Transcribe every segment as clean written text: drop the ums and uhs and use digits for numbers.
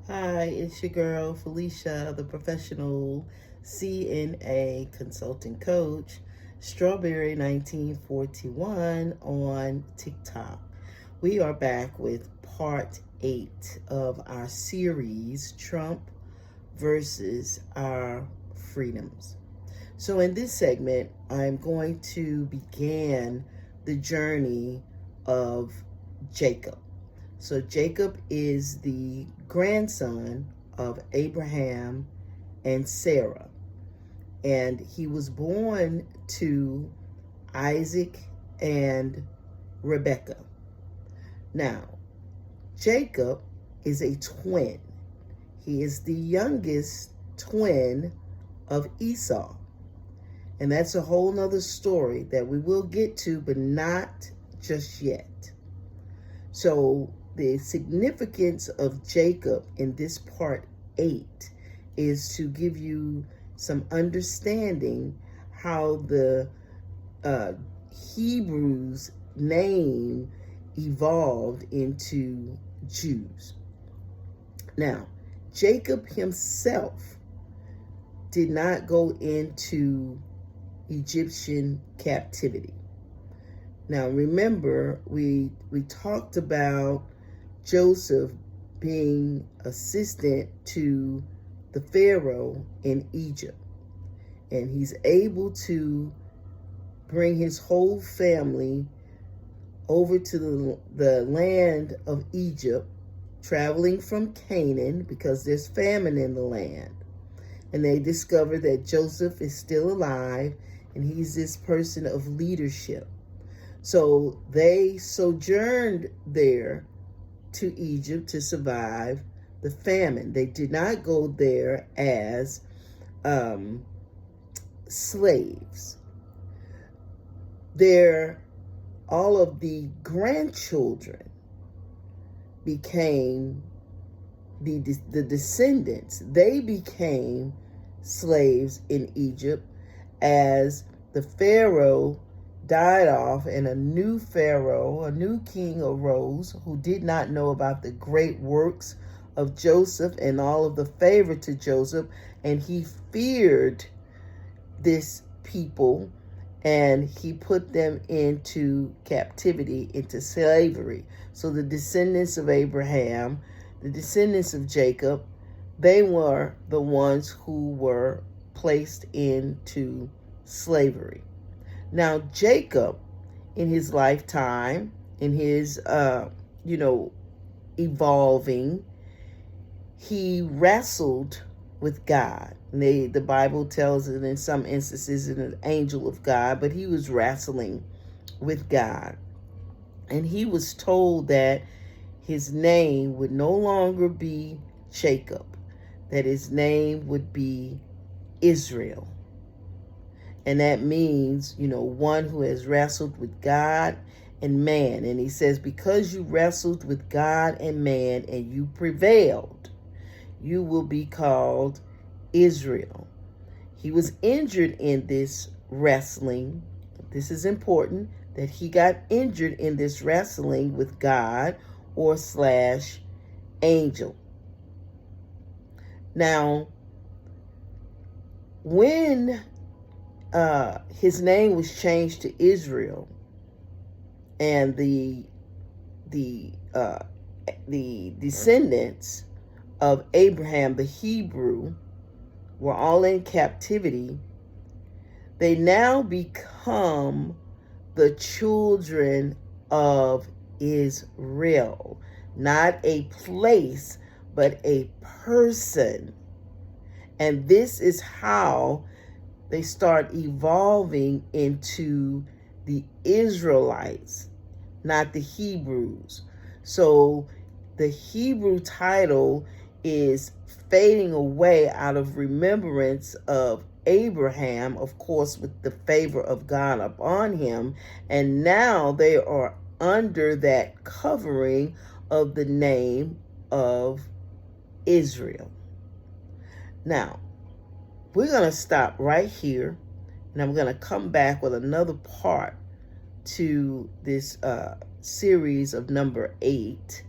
Hi, it's your girl Felicia, the professional CNA consulting coach, Strawberry 1941 on TikTok. We are back with part 8 of our series, Trump versus Our Freedoms. So, in this segment, I'm going to begin the journey of Jacob. So Jacob is the grandson of Abraham and Sarah. And he was born to Isaac and Rebekah. Now, Jacob is a twin. He is the youngest twin of Esau. And that's a whole nother story that we will get to, but not just yet. So the significance of Jacob in this part 8 is to give you some understanding how the Hebrews name evolved into Jews. Now, Jacob himself did not go into Egyptian captivity. Now, remember, we talked about Joseph being assistant to the Pharaoh in Egypt. And he's able to bring his whole family over to the land of Egypt, traveling from Canaan because there's famine in the land. And they discover that Joseph is still alive and he's this person of leadership. So they sojourned there to Egypt to survive the famine. They did not go there as slaves. All of the grandchildren became the descendants. They became slaves in Egypt as the Pharaoh died off and a new Pharaoh, a new king arose who did not know about the great works of Joseph and all of the favor to Joseph, and he feared this people and he put them into captivity, into slavery. So the descendants of Abraham, the descendants of Jacob, they were the ones who were placed into slavery. Now, Jacob, in his lifetime, in his, evolving, he wrestled with God. The Bible tells it in some instances an angel of God, but he was wrestling with God. And he was told that his name would no longer be Jacob, that his name would be Israel. And that means, one who has wrestled with God and man. And he says, because you wrestled with God and man and you prevailed, you will be called Israel. He was injured in this wrestling. This is important, that he got injured in this wrestling with God or / angel. Now, when his name was changed to Israel, and the descendants of Abraham, the Hebrew, were all in captivity, they now become the children of Israel. Not a place, but a person. And this is how they start evolving into the Israelites, not the Hebrews. So the Hebrew title is fading away out of remembrance of Abraham, of course, with the favor of God upon him. And now they are under that covering of the name of Israel. Now, we're going to stop right here, and I'm going to come back with another part to this series of number 8.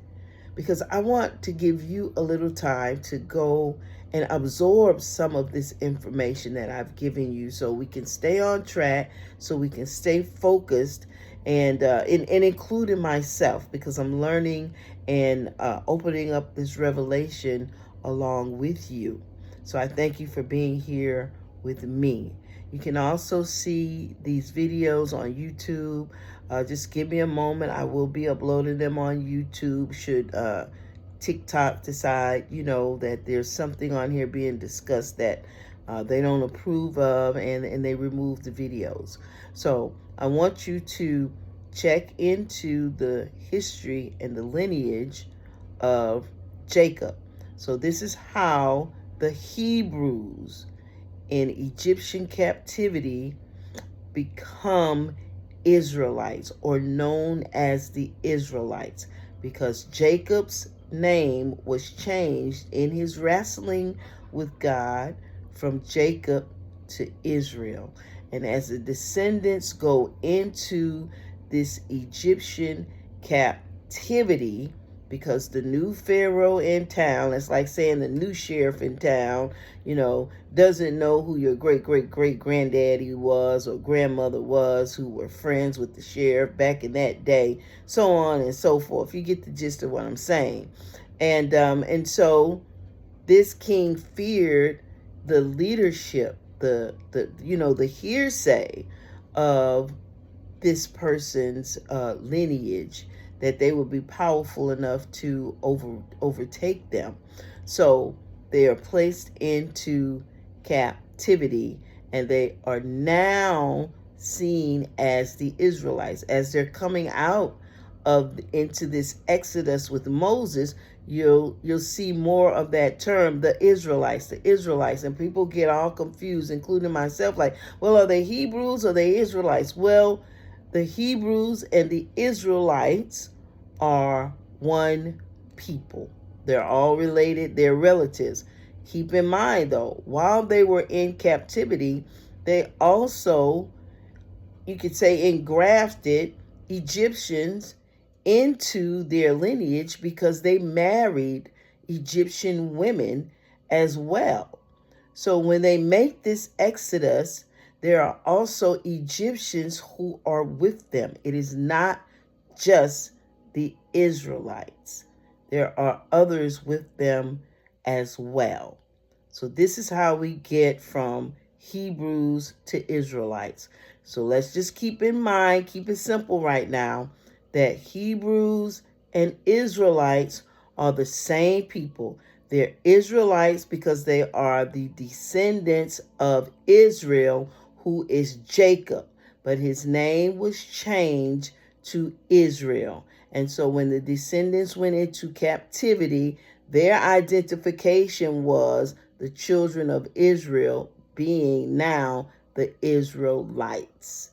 because I want to give you a little time to go and absorb some of this information that I've given you so we can stay on track, so we can stay focused, and including myself, because I'm learning and opening up this revelation along with you. So I thank you for being here with me. You can also see these videos on YouTube. Just give me a moment. I will be uploading them on YouTube should TikTok decide, that there's something on here being discussed that they don't approve of, and they remove the videos. So I want you to check into the history and the lineage of Jacob. So this is how the Hebrews in Egyptian captivity become Israelites, or known as the Israelites, because Jacob's name was changed in his wrestling with God from Jacob to Israel. And as the descendants go into this Egyptian captivity, because the new Pharaoh in town, it's like saying the new sheriff in town, doesn't know who your great-great-great-granddaddy was or grandmother was, who were friends with the sheriff back in that day, so on and so forth. You get the gist of what I'm saying. And so this king feared the leadership, the hearsay of this person's lineage, that they would be powerful enough to overtake them. So they are placed into captivity, and they are now seen as the Israelites. As they're coming out into this exodus with Moses, you'll see more of that term, the Israelites, and people get all confused, including myself, like, well, are they Hebrews or are they Israelites? Well, the Hebrews and the Israelites are one people. They're all related. They're relatives. Keep in mind, though, while they were in captivity, they also, you could say, engrafted Egyptians into their lineage, because they married Egyptian women as well. So when they make this exodus, there are also Egyptians who are with them. It is not just the Israelites. There are others with them as well. So this is how we get from Hebrews to Israelites. So let's just keep in mind, keep it simple right now, that Hebrews and Israelites are the same people. They're Israelites because they are the descendants of Israel, who is Jacob, but his name was changed to Israel. And so when the descendants went into captivity, their identification was the children of Israel, being now the Israelites.